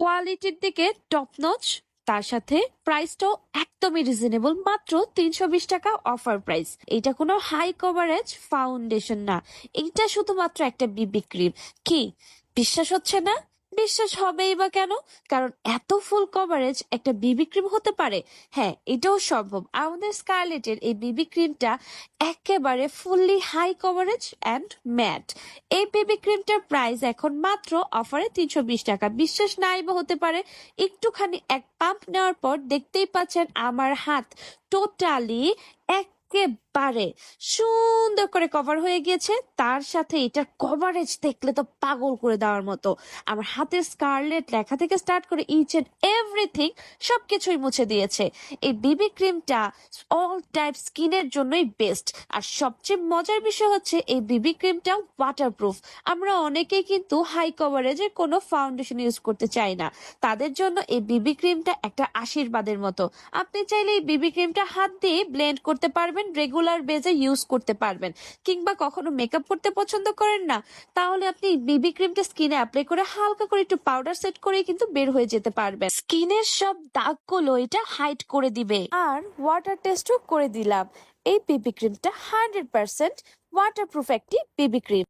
কোয়ালিটির দিকে top notch, তার সাথে প্রাইসটাও একদমই রিজনেবল, মাত্র ৩২০ টাকা অফার প্রাইস। এটা কোনো হাই কভারেজ ফাউন্ডেশন না, এটা শুধুমাত্র একটা বিবি ক্রিম। কি বিশ্বাস হচ্ছে না? বিশ্বাস হবেই বা কেন? কারণ এত ফুল কভারেজ একটা বিবি ক্রিম হতে পারে। হ্যাঁ, এটাও সম্ভব। আমাদের স্কারলেটের এই বিবি ক্রিমটা একেবারে fully high coverage and matte. এই বেবি ক্রিমটার প্রাইস এখন মাত্র অফারে ৩২০ টাকা। বিশ্বাস নাই বা হতে পারে, একটুখানি এক পাম্প নেওয়ার পর দেখতেই পাচ্ছেন আমার হাত টোটালি একেবারে সুন্দর করে কভার হয়ে গিয়েছে। তার সাথে এটার কভারেজ দেখলে তো পাগল করে দেওয়ার মতো। আমার হাতের স্কারলেট লেখা থেকে স্টার্ট করে ইচ এন্ড এভরিথিং সবকিছুই মুছে দিয়েছে। এই বিবি ক্রিমটা অল টাইপ স্কিনের জন্যই বেস্ট। আর সবচেয়ে মজার বিষয় হচ্ছে এই বিবি ক্রিমটা ওয়াটারপ্রুফ। আমরা অনেকেই কিন্তু হাই কভারেজের কোনো ফাউন্ডেশন ইউজ করতে চাই না, তাদের জন্য এই বিবি ক্রিমটা একটা আশীর্বাদের মতো। আপনি চাইলে এই বিবি ক্রিমটা হাত দিয়ে ব্লেন্ড করতে পারবেন, রেগুলার বেজে ইউজ করতে পারবেন। কিংবা কখনো মেকআপ করতে পছন্দ করেন না, তাহলে আপনি বিবি ক্রিমটা স্কিনে অ্যাপ্লাই করে হালকা করে একটু পাউডার সেট করে কিন্তু বের হয়ে যেতে পারবেন। স্কিনের সব দাগগুলো এটা হাইড করে দিবে। আর ওয়াটার টেস্টও করে দিলাম। এই বিবি ক্রিমটা 100% ওয়াটারপ্রুফ একটি বিবি ক্রিম।